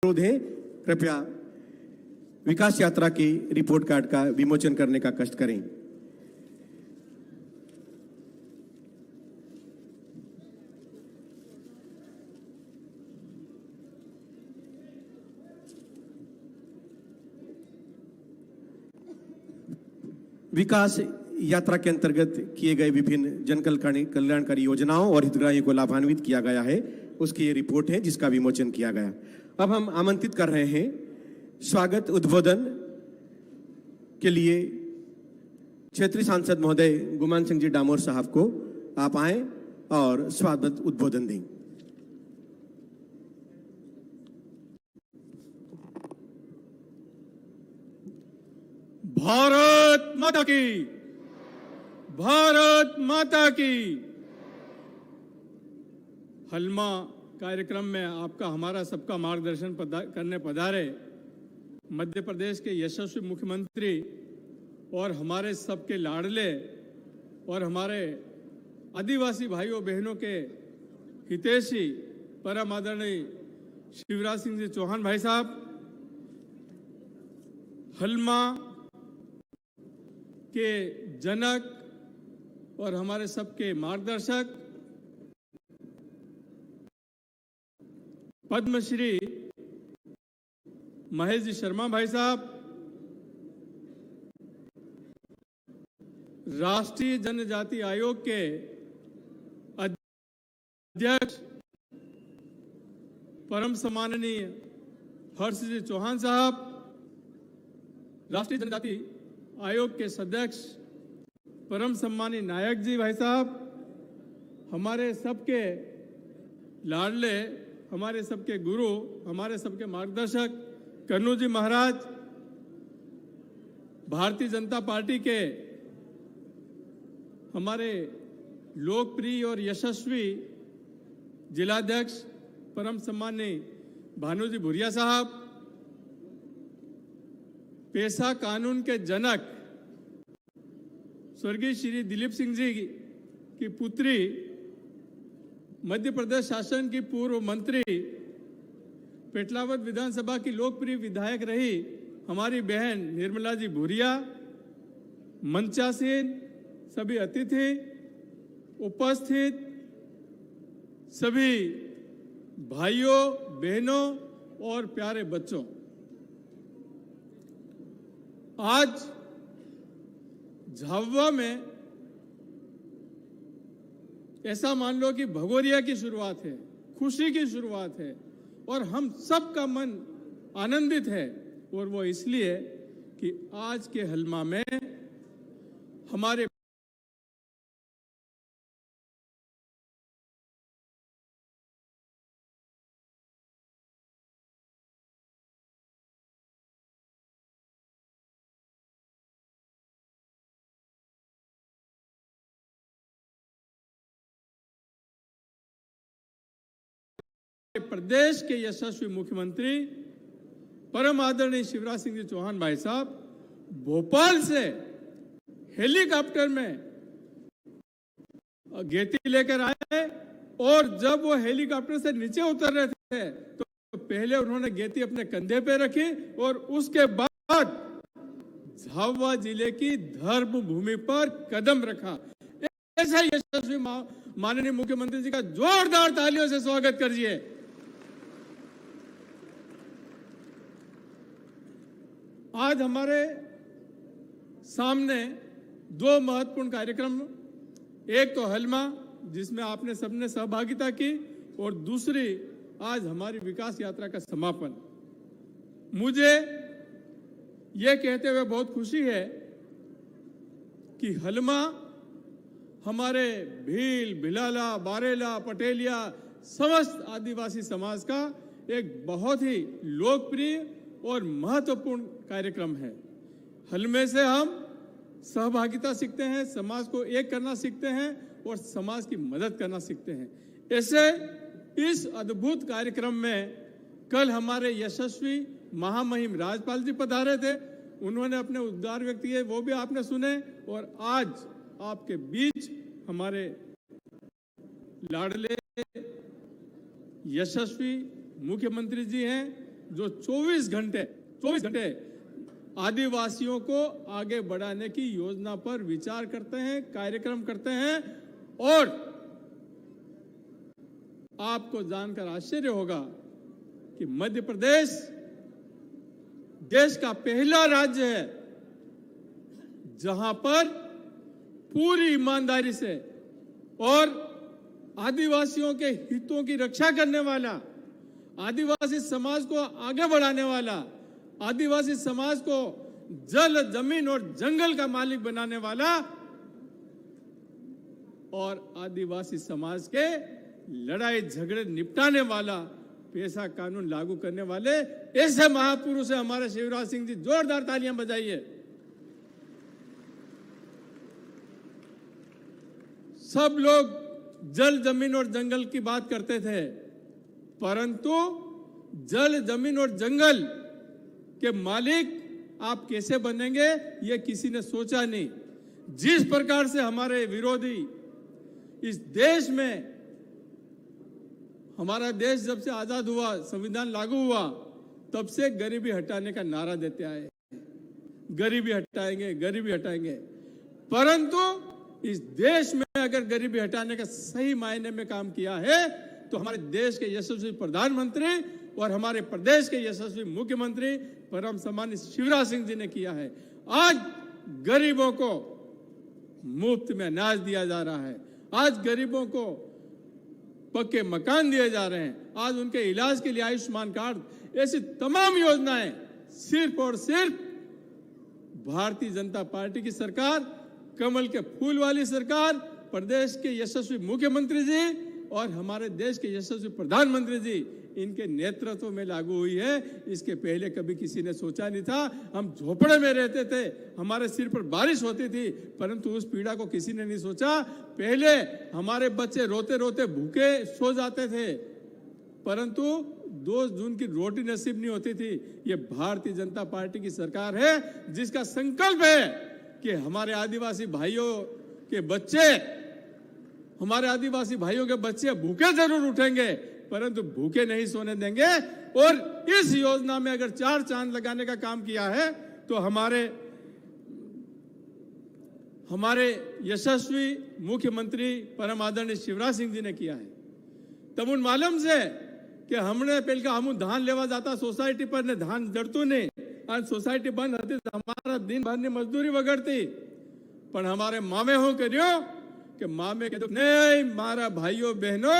अनुरोध है, कृपया विकास यात्रा की रिपोर्ट कार्ड का विमोचन करने का कष्ट करें। विकास यात्रा के अंतर्गत किए गए विभिन्न जन कल्याणकारी योजनाओं और हितग्राहियों को लाभान्वित किया गया है, उसकी ये रिपोर्ट है जिसका विमोचन किया गया। अब हम आमंत्रित कर रहे हैं स्वागत उद्बोधन के लिए क्षेत्रीय सांसद महोदय गुमान सिंह जी डामोर साहब को। आप आए और स्वागत उद्बोधन दें। भारत माता की, भारत माता की। हलमा कार्यक्रम में आपका हमारा सबका मार्गदर्शन करने पधारे मध्य प्रदेश के यशस्वी मुख्यमंत्री और हमारे सबके लाडले और हमारे आदिवासी भाइयों बहनों के हितैषी परम आदरणीय शिवराज सिंह जी चौहान भाई साहब, हलमा के जनक और हमारे सबके मार्गदर्शक पद्मश्री महेश जी शर्मा भाई साहब, राष्ट्रीय जनजाति आयोग के अध्यक्ष परम सम्माननीय हर्ष जी चौहान साहब, राष्ट्रीय जनजाति आयोग के सदस्य परम सम्मानी नायक जी भाई साहब, हमारे सबके लाडले, हमारे सबके गुरु, हमारे सबके मार्गदर्शक कन्नू जी महाराज, भारतीय जनता पार्टी के हमारे लोकप्रिय और यशस्वी जिलाध्यक्ष परम सम्मानी भानु जी भुरिया साहब, पेशा कानून के जनक स्वर्गीय श्री दिलीप सिंह जी की पुत्री, मध्य प्रदेश शासन की पूर्व मंत्री, पेटलावद विधानसभा की लोकप्रिय विधायक रही हमारी बहन निर्मला जी भूरिया, मंचासीन सभी अतिथि, उपस्थित सभी भाइयों बहनों और प्यारे बच्चों, आज झाबुआ में ऐसा मान लो कि भगोरिया की शुरुआत है, खुशी की शुरुआत है और हम सबका मन आनंदित है। और वो इसलिए कि आज के हलमा में हमारे प्रदेश के यशस्वी मुख्यमंत्री परम आदरणीय शिवराज सिंह जी चौहान भाई साहब भोपाल से हेलीकॉप्टर में गेती लेकर आए और जब वो हेलीकॉप्टर से नीचे उतर रहे थे तो पहले उन्होंने गेती अपने कंधे पे रखी और उसके बाद झाबुआ जिले की धर्म भूमि पर कदम रखा। ऐसा यशस्वी माननीय मुख्यमंत्री जी का जोरदार तालियों से स्वागत करिए। आज हमारे सामने दो महत्वपूर्ण कार्यक्रम, एक तो हलमा जिसमें आपने सबने सहभागिता की और दूसरी आज हमारी विकास यात्रा का समापन। मुझे यह कहते हुए बहुत खुशी है कि हलमा हमारे भील, भिलाला, बारेला, पटेलिया समस्त आदिवासी समाज का एक बहुत ही लोकप्रिय और महत्वपूर्ण कार्यक्रम है। हलमे से हम सहभागिता सीखते हैं, समाज को एक करना सीखते हैं और समाज की मदद करना सीखते हैं। ऐसे इस अद्भुत कार्यक्रम में कल हमारे यशस्वी महामहिम राजपाल जी पधारे थे, उन्होंने अपने उद्गार व्यक्त किए, वो भी आपने सुने। और आज आपके बीच हमारे लाडले यशस्वी मुख्यमंत्री जी हैं जो 24 घंटे आदिवासियों को आगे बढ़ाने की योजना पर विचार करते हैं, कार्यक्रम करते हैं। और आपको जानकर आश्चर्य होगा कि मध्य प्रदेश देश का पहला राज्य है जहां पर पूरी ईमानदारी से और आदिवासियों के हितों की रक्षा करने वाला, आदिवासी समाज को आगे बढ़ाने वाला, आदिवासी समाज को जल, जमीन और जंगल का मालिक बनाने वाला और आदिवासी समाज के लड़ाई झगड़े निपटाने वाला पेशा कानून लागू करने वाले ऐसे महापुरुष है हमारे शिवराज सिंह जी। जोरदार तालियां बजाइए। सब लोग जल, जमीन और जंगल की बात करते थे, परंतु जल, जमीन और जंगल के मालिक आप कैसे बनेंगे ये किसी ने सोचा नहीं। जिस प्रकार से हमारे विरोधी इस देश में, हमारा देश जब से आजाद हुआ, संविधान लागू हुआ, तब से गरीबी हटाने का नारा देते आए, गरीबी हटाएंगे, गरीबी हटाएंगे। परंतु इस देश में अगर गरीबी हटाने का सही मायने में काम किया है तो हमारे देश के यशस्वी प्रधानमंत्री और हमारे प्रदेश के यशस्वी मुख्यमंत्री परम सम्मानित शिवराज सिंह जी ने किया है। आज गरीबों को मुफ्त में अनाज दिया जा रहा है, आज गरीबों को पक्के मकान दिए जा रहे हैं, आज उनके इलाज के लिए आयुष्मान कार्ड, ऐसी तमाम योजनाएं सिर्फ और सिर्फ भारतीय जनता पार्टी की सरकार, कमल के फूल वाली सरकार, प्रदेश के यशस्वी मुख्यमंत्री जी और हमारे देश के यशस्वी प्रधानमंत्री जी, इनके नेतृत्व में लागू हुई है। इसके पहले कभी किसी ने सोचा नहीं था। हम झोपड़े में रहते थे, हमारे सिर पर बारिश होती थी, परंतु उस पीड़ा को किसी ने नहीं सोचा। पहले हमारे बच्चे रोते रोते भूखे सो जाते थे, परंतु 2 जून की रोटी नसीब नहीं होती थी। ये भारतीय जनता पार्टी की सरकार है जिसका संकल्प है कि हमारे आदिवासी भाइयों के बच्चे, हमारे आदिवासी भाइयों के बच्चे भूखे जरूर उठेंगे, परंतु भूखे नहीं सोने देंगे। और इस योजना में अगर 4 चांद लगाने का काम किया है तो हमारे यशस्वी मुख्यमंत्री परम आदरणीय शिवराज सिंह जी ने किया है। तब उन मालूम से कि हमने पहले का हम धान लेवा जाता सोसाइटी पर ने धान जड़तू नहीं, आज सोसाइटी बंद होती तो हमारा दिन भर ની મજદૂરી વગડતી, પણ हमारे मामे हो કર્યો કે मामे કીધું નહીં મારા ભાઈઓ બહેનો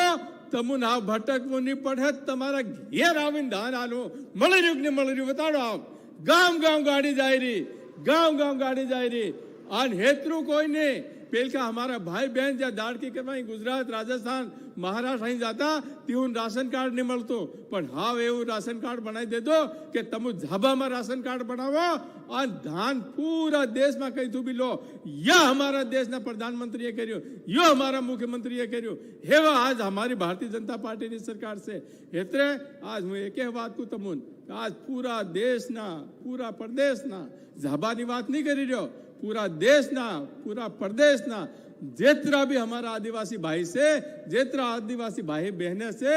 તમુન આ ભટકવું નહીં પડે, તમારા ઘેર આવીને ધાન આલો, મળી રહ્યું કે નહીં મળી રહ્યું બતાડો। આવ ગામ ગામ ગાડી જાય રહી, ગામ ગામ ગાડી જાય રહી, આન હેતરું કોઈ નહીં। પેલકા हमारा भाई बहन ज्या दाड़की करवाई गुजरात, राजस्थान, महाराष्ट्र અહીં जाता તેવું રાશન કાર્ડ નહીં મળતું, પણ હાવ એવું રાશન કાર્ડ બનાવી દેજો કે તમે ઝાબામાં રાશન કાર્ડ બનાવો અને ધાન પૂરા દેશમાં કઈથી બી લો। या हमारा देशના प्रधानमंत्रीએ કર્યું, यो हमारा मुख्यमंत्रीએ કર્યું। हेवा आज हमारी भारतीय जनता पार्टी की सरकार से એટલે आज હું એક વાત કહું તમને, आज पूरा देशना, पूरा प्रदेशना, ઝાબાની વાત नहीं કરી રહ્યો, पूरा देशना, पूरा प्रदेशना जेतरा भी हमारा आदिवासी भाई से, जेतरा आदिवासी भाई बहने से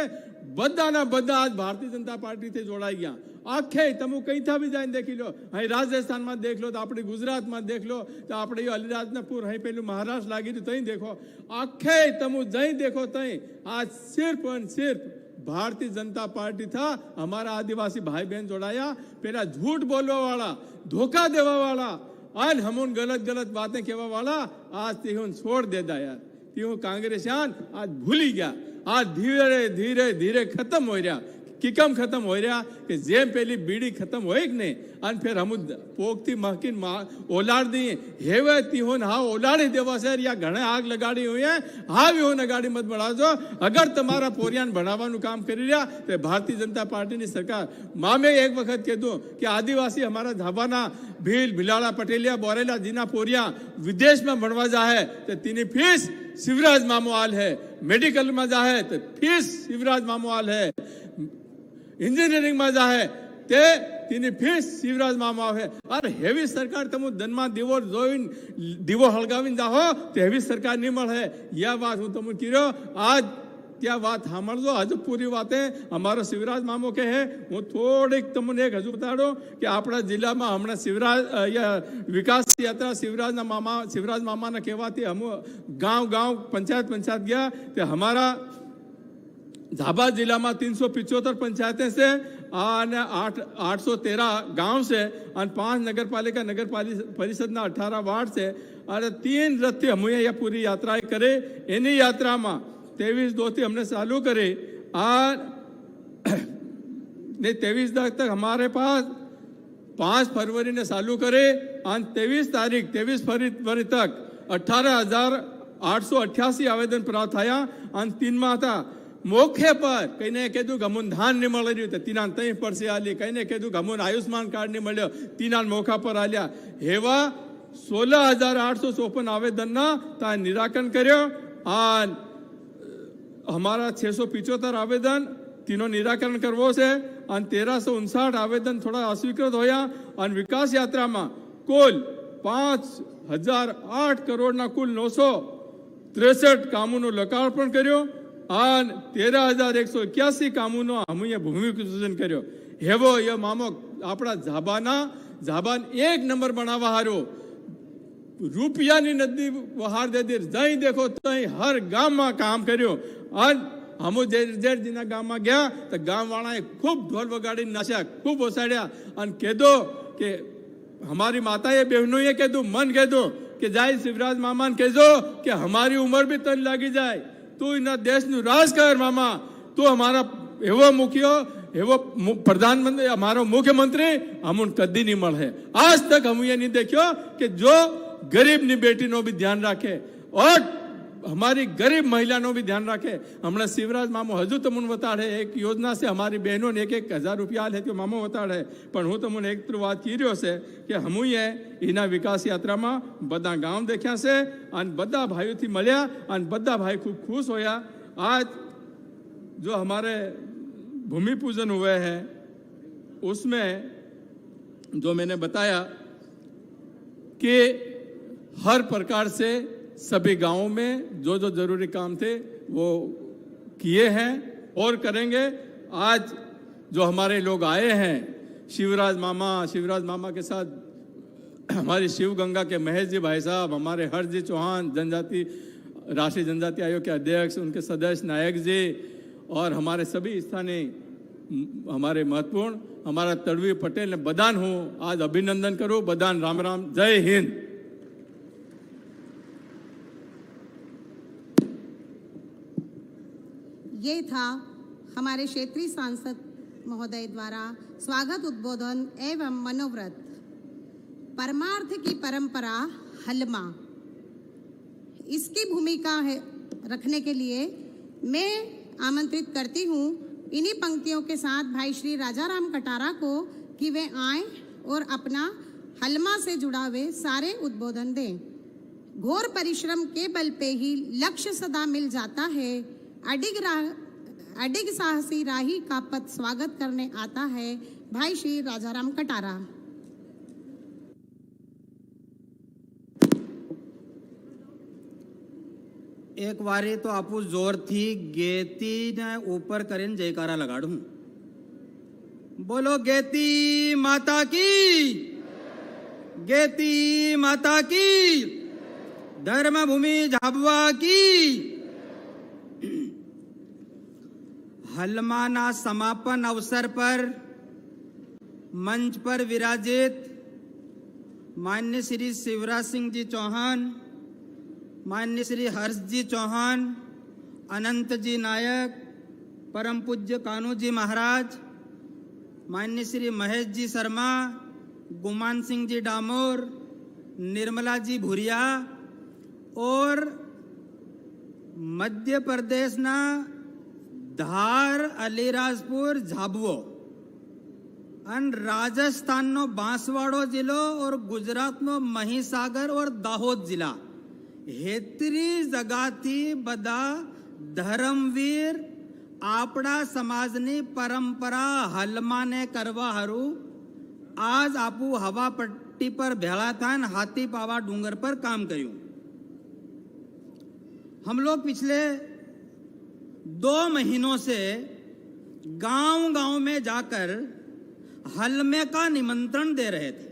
बदाना बदा आज भारतीय जनता पार्टी से जोड़ाई गया। आखे तमु कहीं था भी जाए देख लो, અહીં राजस्थान में देख लो, तो अपने गुजरात में देख लो, तो अपने अलीराजपुर અહીં પેલું महाराष्ट्र लागी तो तहीं देखो, आखे तमु जहीं देखो तहीं आज सिर्फ और सिर्फ भारतीय जनता पार्टी था। हमारा आदिवासी भाई बहन जोड़ाया। पहला झूठ बोलवा वाला, धोखा देवा वाला, आज हम उन गलत गलत बातें कहवा वाला आज तिहुन छोड़ देता यार। तिहु कांग्रेसियान आज भूली गया। आज धीरे धीरे धीरे खत्म हो रहा। किकम खत्म हो रहा कि जेम पहली बीड़ी खत्म होए कि नहीं, और फिर हम पोकती महकिन ओलाड़ दी हेवे तिहोन हा ओलाड़ी देवा से या घणे आग लगाड़ी हुई है, हा भी हो गाड़ी मत बढ़ा दो। अगर तुम्हारा पोरियान बढ़ावानु काम करी रहा तो भारतीय जनता पार्टी की सरकार मां में एक वक्त कह दूं कि आदिवासी हमारा धाबाना भील, भिलाड़ा, पटेलिया, बोरेला जीना पोरिया विदेश में बनवा जा है तो तीनी फीस शिवराज मामो आल है, मेडिकल में जा है तो फीस शिवराज मामो आल है, इंजीनियरिंग में जा है ते तीनी फीस शिवराज मामा है। और हेवी सरकार तमु दनमा दिवो जोइन दिवो हलगाविन जाहो तो हेवी सरकार नहीं मळ है। यह बात हूं तमु कीरो आज त्या बात સાંભળજો હજુ પૂરી વાતે અમારો શિવરાજ મામો કહે હું થોડીક તમને એક હજુ બતાડો કે આપણા જિલ્લામાં હમણાં વિકાસ યાત્રા શિવરાજ મામાના કહેવાથી हम गांव गांव पंचायत गया तो हमारा झाबा जिला में 375 पंचायतें से 813 गांव से और 5 नगर परिषद 18 वार्ड से और 3 रथ थी हम यह पूरी यात्रा करे। एनी यात्रा में 23/2 थी हमने चालू करे और 23 तक हमारे पास 5 फरवरी ने चालू करे और 23 फरवरी तक 18,888 आवेदन प्राप्त થયા અને 3 માં હતા મોખે પર કઈને કીધું કે અમુન ધાન નહીં મળી રહ્યું તો તીના તઈ પરસે આલી કઈને કીધું કે અમુન આયુષ્માન કાર્ડ નહીં મળ્યો તીના મોખા પર આલ્યા એવા 16,854 આવેદનના તા નિરાકરણ કર્યો અને हमारा 675 आवेदन तीनों निराकरण करवो से और 1359 आवेदन थोड़ा अस्वीकृत होया और विकास यात्रा में कुल 5,008 करोड़ ना कुल 963 कामों लोकार्पण कर्यो और 13,181 कामों हम भूमि पूजन कर्यो। हेवो ये मामो अपना झाबान 1 नंबर बनावा हारो रूपिया नदी वहार दे दी जई देखो तई हर गाम में काम कर्यो और हम जेर जिना गाम में गया तो गाम वाला खूब ढोल वगाड़ी नाचा खूब ओसाड्या और कह कि हमारी माताएं बहनों ये कह दो मन कह दो कि जाए शिवराज मामा ने कह दो कि हमारी उम्र भी तन लगी जाए तू इन देश नु राज कर मामा तू हमारा एवो मुखियो एवो प्रधानमंत्री हमारा मुख्यमंत्री हम कदी नहीं मल है। आज तक हम ये नहीं देखियो कि जो गरीब नी बेटी नो भी ध्यान रखे और हमारी गरीब महिला नो भी ध्यान रखे। हमने शिवराज मामो हजू तमुन बताड़े एक योजना से हमारी बहनों ने 1,000 रुपया है तो मामो बताड़े पर हूँ तमुन एक तो बात की रह्यो से कि हम ये इना विकास यात्रा में बदा गांव देखा से और बदा भाईओ थी मळ्या और बदा भाई खूब खुश होया। आज जो हमारे भूमि पूजन हुए हैं उसमें जो मैंने बताया कि हर प्रकार से सभी गांवों में जो जो जरूरी काम थे वो किए हैं और करेंगे। आज जो हमारे लोग आए हैं शिवराज मामा के साथ हमारी शिव गंगा के महेश जी भाई साहब, हमारे हर्ष जी चौहान राष्ट्रीय जनजाति आयोग के अध्यक्ष, उनके सदस्य नायक जी और हमारे सभी स्थानीय हमारे महत्वपूर्ण हमारा तड़वी पटेल ने बदान हूँ आज अभिनंदन करूँ। बदान राम राम, जय हिंद। ये था हमारे क्षेत्रीय सांसद महोदय द्वारा स्वागत उद्बोधन एवं मनोव्रत। परमार्थ की परंपरा हलमा, इसकी भूमिका है रखने के लिए मैं आमंत्रित करती हूँ इन्हीं पंक्तियों के साथ भाई श्री राजाराम कटारा को कि वे आए और अपना हलमा से जुड़ा हुए सारे उद्बोधन दें। घोर परिश्रम के बल पे ही लक्ष्य सदा मिल जाता है। अडिग साहसी राही का पद स्वागत करने आता है भाई श्री राजाराम कटारा। एक बारी तो आपू जोर थी गेती ने ऊपर करें जयकारा लगाड़ू। बोलो गेती माता की, गेती माता की, धर्म भूमि झाबुआ की। हलमाना समापन अवसर पर मंच पर विराजित माननीय श्री शिवराज सिंह जी चौहान, माननीय श्री हर्ष जी चौहान, अनंत जी नायक, परम पूज्य कानू जी महाराज, माननीय श्री महेश जी शर्मा, गुमान सिंह जी डामोर, निर्मला जी भूरिया और मध्य प्रदेश ना धार, अलीराजपुर, झाबुओ अन राजस्थान नो बांसवाड़ो जिलो और गुजरात नो महिसागर और दाहोद जिला हेतरी जगह थी बदा धर्मवीर आपड़ा समाजनी परंपरा हलमाने करवा हरू आज आपू हवा पट्टी पर भेड़ा था हाथी पावा डूंगर पर काम करूं। हम लोग पिछले 2 महीनों से गांव-गांव में जाकर हलमे का निमंत्रण दे रहे थे।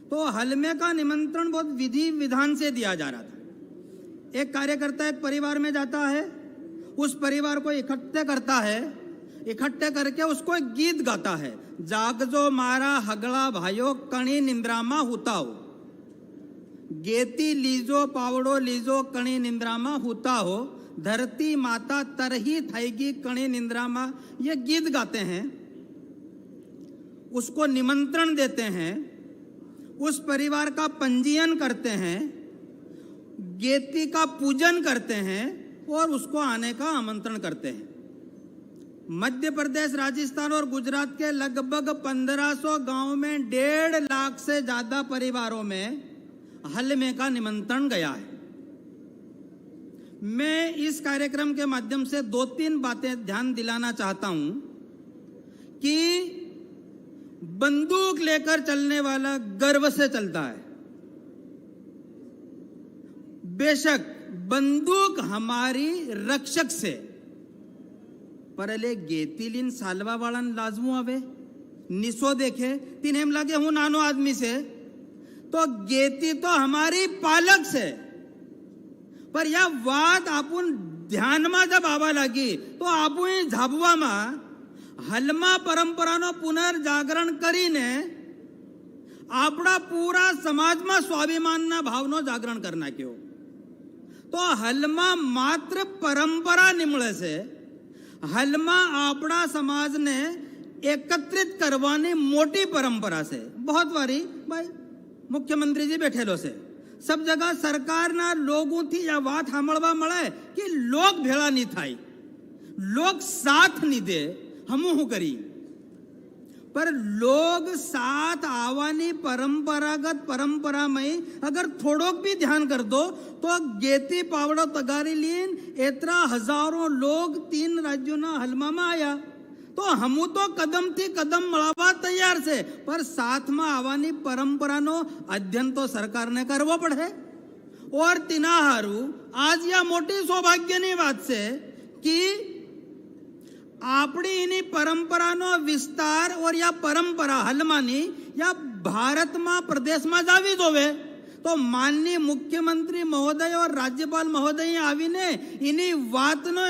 तो हलमे का निमंत्रण बहुत विधि विधान से दिया जा रहा था। एक कार्यकर्ता एक परिवार में जाता है, उस परिवार को इकट्ठे करता है, इकट्ठे करके उसको एक गीत गाता है, जागजो मारा हगड़ा भाइयों कणी निंद्रामा हुताओ, गेती लीजो पावड़ो लीजो कणी निंद्रामा हुता हो, धरती माता तरही थाएगी कणी निंद्रामा, ये गीत गाते हैं, उसको निमंत्रण देते हैं, उस परिवार का पंजीयन करते हैं, गेती का पूजन करते हैं और उसको आने का आमंत्रण करते हैं। मध्य प्रदेश, राजस्थान और गुजरात के लगभग 1500 गांव में 1.5 लाख से ज्यादा परिवारों में हलमे का निमंत्रण गया है। मैं इस कार्यक्रम के माध्यम से 2-3 बातें ध्यान दिलाना चाहता हूं कि बंदूक लेकर चलने वाला गर्व से चलता है। बेशक बंदूक हमारी रक्षक से, परले गेतीलीन सालवा वाळन लाजमू आवे, निसो देखे तीन हेम लागे हूं नानो आदमी से, तो गेती तो हमारी पालक से। पर या बात आपण ध्यान में जब आवा लगी तो आपण झाबवा में हलमा परंपरानो पुनर्जागरण करीने आपड़ा पूरा समाज में स्वाभिमानना भावनो जागरण करना क्यों। तो हलमा मात्र परंपरा निमळे से, हलमा आपड़ा समाज ने एकत्रित करवानी मोटी परंपरा से। बहुत बारी भाई मुख्यमंत्री जी बैठेलो से सब जगह सरकार ना लोगों थी या बात सामळवा मळे कि लोग भेड़ा नहीं थाई, लोग साथ नहीं दे, हमू करी। पर लोग साथ आवानी परंपरागत परंपरा में अगर थोड़ोक भी ध्यान कर दो तो गेती पावड़ो तगारी लीन इतना हजारों लोग 3 राज्यों ना हलमा में आया। तो हमू तो कदम थी कदम मळावा तैयार से, पर साथ में आवानी परंपरा नो अध्ययन तो सरकार ने करवो पड़े। और तिनाहारू आज या मोटी सौभाग्यनी बात से कि आपणी इनी परंपरा नो विस्तार और या परंपरा हलमानी या भारत में प्रदेश में जावी जोवे। तो माननीय मुख्यमंत्री महोदय और राज्यपाल महोदय आवीने इनी वात नो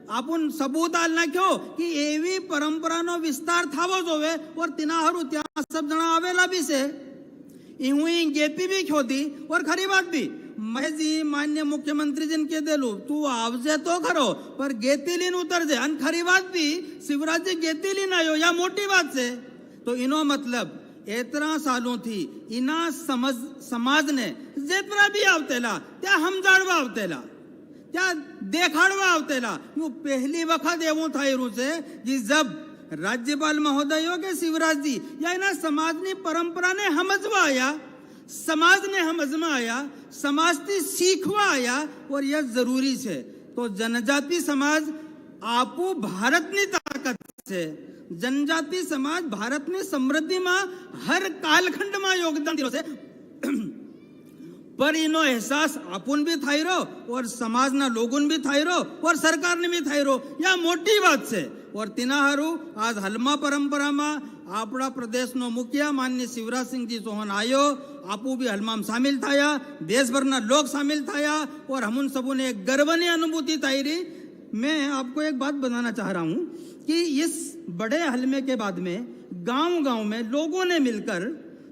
आपण सबूत आल नाख्यो कि एवी परंपरा नो विस्तार थावो जोवे। और तिनाहारू त्या सब जना आवेला भी से इहुई गेती भी खोदी। और खरी बात भी मैं जी मान्य मुख्यमंत्री जिन के देलू तू आवजे तो खरो पर गेतीलीन उतर जे। अन खरी बात भी शिवराज जी गेतीलीन आयो या मोटी बात से। तो इनो मतलब इतना सालों थी इना समाज ने जेतरा भी आवतेला त्या हम जाणवा आवतेला, त्या देखाड़वा आवतेला। यू पहली वक्त एवं थायरू से कि जब राज्यपाल महोदयों के शिवराज जी या इना समाजनी परंपरा ने समझवा आया, समाज ने समझमा आया, समाज की सीखवा आया। और यह जरूरी से तो जनजाति समाज आपू भारत की ताकत से, जनजाति समाज भारत में समृद्धि में हर कालखंड में योगदान दिलो से। पर इनो एहसास अपन भी थाई रो और समाज ना लोगन भी थाई रो और सरकार ने भी थाई रो या मोटी बात से। और तिनाहारू आज हलमा परंपरा में आपड़ा प्रदेश नो मुखिया माननीय शिवराज सिंह जी चौहान आयो, आपू भी हलमा में शामिल थाया, देश भर ना लोग शामिल थाया और हम उन सबों ने एक गर्वनी अनुभूति थाई रही। मैं आपको एक बात बताना चाह रहा हूं कि इस बड़े हलमे के बाद में गांव-गांव में लोगों ने मिलकर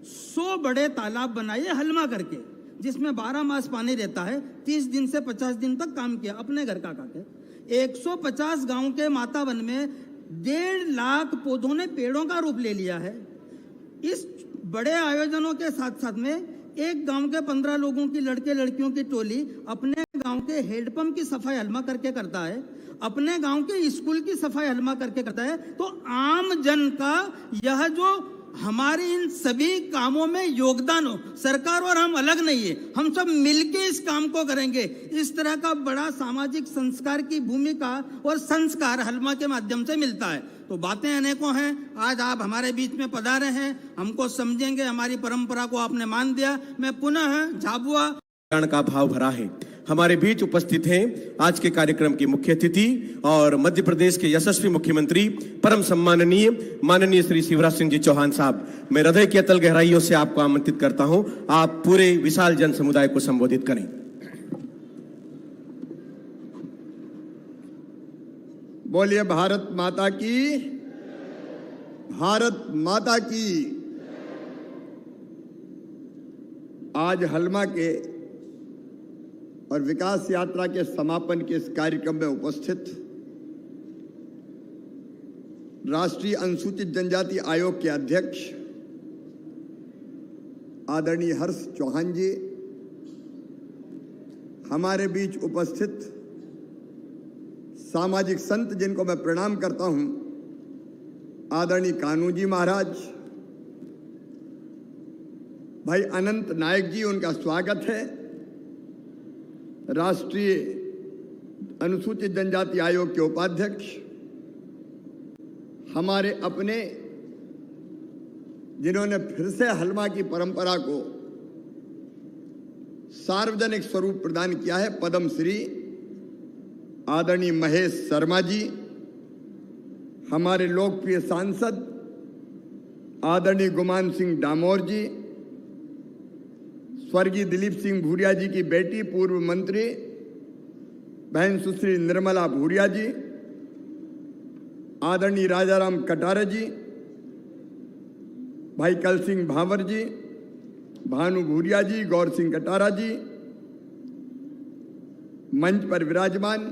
100 बड़े तालाब बनाए हलमा करके, जिसमें 12 मास पानी रहता है। 30 दिन से 50 दिन तक काम किया अपने घर का काके। 150 गांव के माता वन में 1.5 लाख पौधों ने पेड़ों का रूप ले लिया है। इस बड़े आयोजनों के साथ साथ में एक गांव के 15 लोगों की लड़के लड़कियों की टोली अपने गांव के हेडपंप की सफाई हलमा करके करता है, अपने गांव के स्कूल की सफाई हलमा करके करता है। तो आम जन का यह जो हमारे इन सभी कामों में योगदान हो, सरकार और हम अलग नहीं है, हम सब मिलके इस काम को करेंगे। इस तरह का बड़ा सामाजिक संस्कार की भूमिका और संस्कार हलमा के माध्यम से मिलता है। तो बातें अनेकों हैं। आज आप हमारे बीच में पधारे हैं, हमको समझेंगे, हमारी परंपरा को आपने मान दिया। मैं पुनः झाबुआ का भाव भरा है। हमारे बीच उपस्थित हैं आज के कार्यक्रम की मुख्य अतिथि और मध्य प्रदेश के यशस्वी मुख्यमंत्री परम सम्माननीय माननीय श्री शिवराज सिंह जी चौहान साहब। मैं हृदय की अतल गहराइयों से आपको आमंत्रित करता हूं, आप पूरे विशाल जन समुदाय को संबोधित करें। बोलिए भारत माता की, भारत माता की। आज हलमा के और विकास यात्रा के समापन के इस कार्यक्रम में उपस्थित राष्ट्रीय अनुसूचित जनजाति आयोग के अध्यक्ष आदरणीय हर्ष चौहान जी, हमारे बीच उपस्थित सामाजिक संत जिनको मैं प्रणाम करता हूं, आदरणीय कानू जी महाराज, भाई अनंत नायक जी, उनका स्वागत है। राष्ट्रीय अनुसूचित जनजाति आयोग के उपाध्यक्ष, हमारे अपने जिन्होंने फिर से हलमा की परंपरा को सार्वजनिक स्वरूप प्रदान किया है, पद्म श्री आदरणीय महेश शर्मा जी, हमारे लोकप्रिय सांसद आदरणीय गुमान सिंह डामोर जी, स्वर्गीय दिलीप सिंह भूरिया जी की बेटी पूर्व मंत्री बहन सुश्री निर्मला भूरिया जी, आदरणीय राजाराम कटारा जी, भाई कल सिंह भावर जी, भानु भूरिया जी, गौर सिंह कटारा जी, मंच पर विराजमान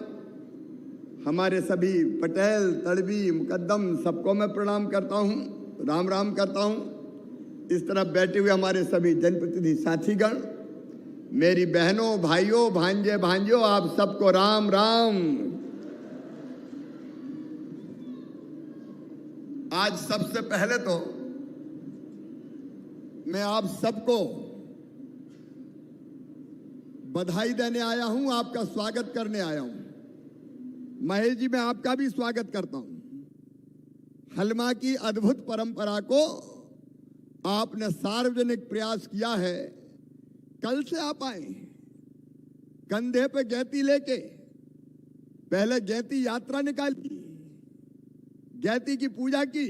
हमारे सभी पटेल, तड़वी, मुकद्दम, सबको मैं प्रणाम करता हूं, राम राम करता हूं। इस तरह बैठे हुए हमारे सभी जनप्रतिनिधि साथीगण, मेरी बहनों, भाइयों, भांजे, भांजियों, आप सबको राम राम। आज सबसे पहले तो मैं आप सबको बधाई देने आया हूं, आपका स्वागत करने आया हूं। महेश जी, मैं आपका भी स्वागत करता हूं। हलमा की अद्भुत परंपरा को आपने सार्वजनिक प्रयास किया है। कल से आप आए कंधे पे गैती लेके, पहले गैती यात्रा निकाली, गैती की पूजा की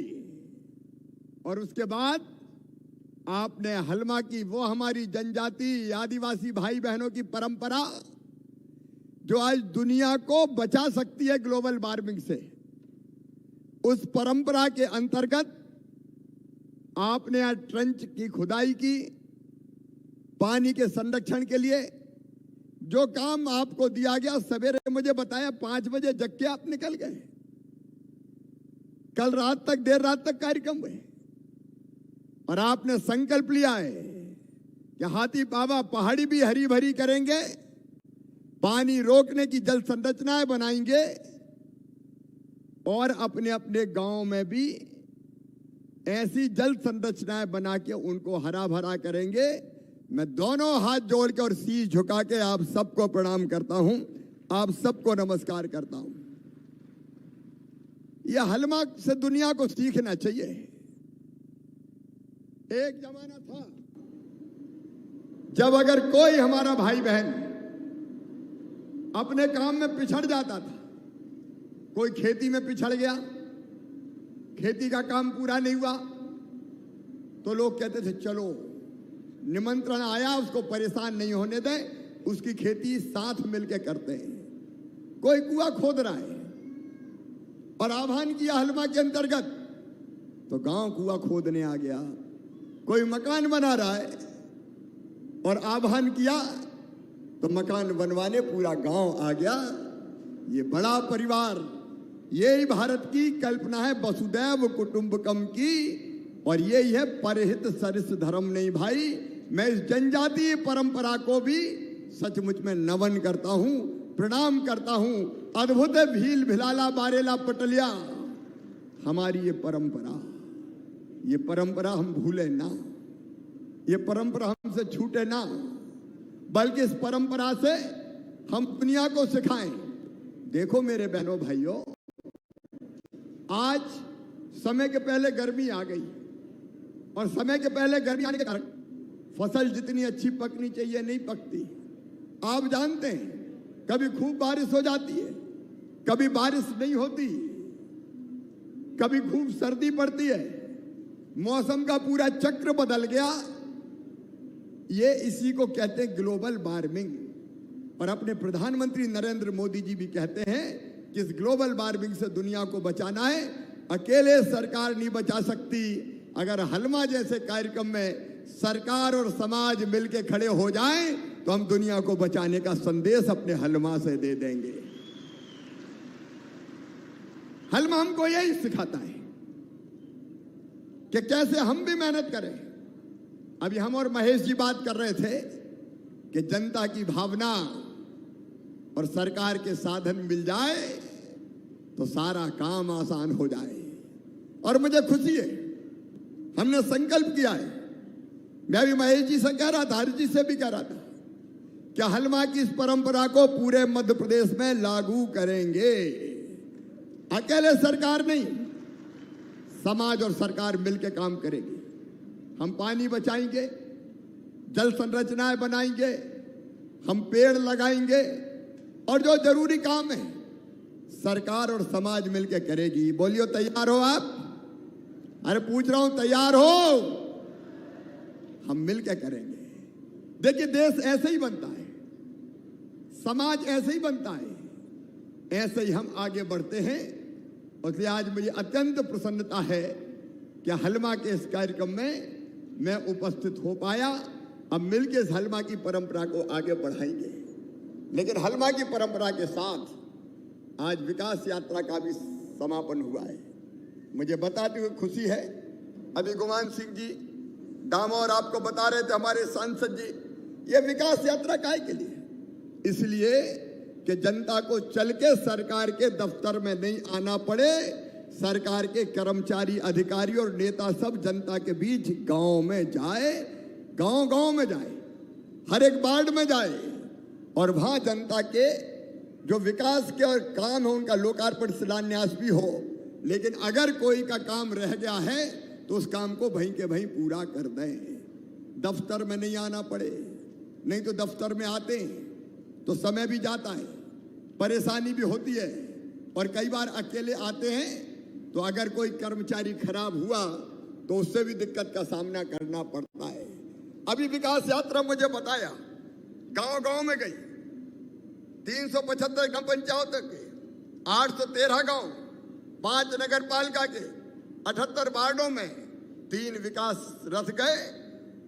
और उसके बाद आपने हलमा की वो हमारी जनजाति आदिवासी भाई बहनों की परंपरा जो आज दुनिया को बचा सकती है ग्लोबल वार्मिंग से, उस परंपरा के अंतर्गत आपने आज ट्रंच की खुदाई की, पानी के संरक्षण के लिए जो काम आपको दिया गया, सवेरे मुझे बताया 5 बजे जग के आप निकल गए। कल रात तक, देर रात तक कार्यक्रम हुए और आपने संकल्प लिया है कि हाथी बाबा पहाड़ी भी हरी भरी करेंगे, पानी रोकने की जल संरचनाएं बनाएंगे और अपने अपने गांव में भी ऐसी जल संरचनाएं बना के उनको हरा भरा करेंगे। मैं दोनों हाथ जोड़ के और शीश झुका के आप सबको प्रणाम करता हूं, आप सबको नमस्कार करता हूं। यह हलमा से दुनिया को सीखना चाहिए। एक जमाना था जब अगर कोई हमारा भाई बहन अपने काम में पिछड़ जाता था, कोई खेती में पिछड़ गया, खेती का काम पूरा नहीं हुआ, तो लोग कहते थे चलो निमंत्रण आया, उसको परेशान नहीं होने दें, उसकी खेती साथ मिलके करते हैं। कोई कुआं खोद रहा है और आह्वान किया हलमा के अंतर्गत, तो गांव कुआं खोदने आ गया। कोई मकान बना रहा है और आह्वान किया तो मकान बनवाने पूरा गांव आ गया। ये बड़ा परिवार, यही भारत की कल्पना है वसुदैव कुटुंबकम की, और यही है परहित सरिस धर्म। नहीं भाई, मैं इस जनजातीय परंपरा को भी सचमुच में नमन करता हूं, प्रणाम करता हूं। अद्भुत है भील भिलाला बारेला पटलिया हमारी ये परंपरा हम भूले ना, ये परंपरा हमसे छूटे ना, बल्कि इस परंपरा से हम दुनिया को सिखाएं। देखो मेरे बहनों भाइयों, आज समय के पहले गर्मी आ गई और समय के पहले गर्मी आने के कारण फसल जितनी अच्छी पकनी चाहिए नहीं पकती। आप जानते हैं कभी खूब बारिश हो जाती है, कभी बारिश नहीं होती, कभी खूब सर्दी पड़ती है, मौसम का पूरा चक्र बदल गया। ये इसी को कहते हैं ग्लोबल वार्मिंग। और अपने प्रधानमंत्री नरेंद्र मोदी जी भी कहते हैं कि इस ग्लोबल वार्मिंग से दुनिया को बचाना है। अकेले सरकार नहीं बचा सकती, अगर हलमा जैसे कार्यक्रम में सरकार और समाज मिलकर खड़े हो जाएं तो हम दुनिया को बचाने का संदेश अपने हलमा से दे देंगे। हलमा हमको यही सिखाता है कि कैसे हम भी मेहनत करें। अभी हम और महेश जी बात कर रहे थे कि जनता की भावना और सरकार के साधन मिल जाए तो सारा काम आसान हो जाए। और मुझे खुशी है, हमने संकल्प किया है, मैं भी महेश जी से कह रहा था, हर जी से भी कह रहा था कि हलमा की इस परंपरा को पूरे मध्य प्रदेश में लागू करेंगे। अकेले सरकार नहीं, समाज और सरकार मिलकर काम करेगी। हम पानी बचाएंगे, जल संरचनाएं बनाएंगे, हम पेड़ लगाएंगे और जो जरूरी काम है सरकार और समाज मिलकर करेगी। बोलियो तैयार हो आप? अरे पूछ रहा हूं, तैयार हो? हम मिलकर करेंगे। देखिए देश ऐसे ही बनता है, समाज ऐसे ही बनता है, ऐसे ही हम आगे बढ़ते हैं। इसलिए आज मुझे अत्यंत प्रसन्नता है कि हलमा के इस कार्यक्रम में मैं उपस्थित हो पाया। अब मिलकर इस हलमा की परंपरा को आगे बढ़ाएंगे। लेकिन हलमा की परंपरा के साथ आज विकास यात्रा का भी समापन हुआ है। मुझे बताते हुए खुशी है, अभी गुमान सिंह जी दामोर आपको बता रहे थे, हमारे सांसद जी, ये विकास यात्रा काहे के लिए? इसलिए कि जनता को चल के सरकार के दफ्तर में नहीं आना पड़े। सरकार के कर्मचारी, अधिकारी और नेता सब जनता के बीच गांव में जाए, गांव गांव में जाए, हर एक वार्ड में जाए और वहां जनता के जो विकास के और काम है उनका लोकार्पण शिलान्यास भी हो। लेकिन अगर कोई का काम रह गया है तो उस काम को वहीं के वहीं पूरा कर दें, दफ्तर में नहीं आना पड़े। नहीं तो दफ्तर में आते हैं तो समय भी जाता है, परेशानी भी होती है और कई बार अकेले आते हैं तो अगर कोई कर्मचारी खराब हुआ तो उससे भी दिक्कत का सामना करना पड़ता है। अभी विकास यात्रा मुझे बताया, गांव गांव में गई, 375 ग्राम पंचायतों के 813 गांव, 5 नगर पालिका के 78 वार्डों में 3 विकास रथ गए।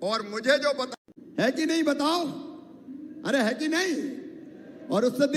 और मुझे जो बता है कि नहीं, बताओ, अरे है कि नहीं? और उससे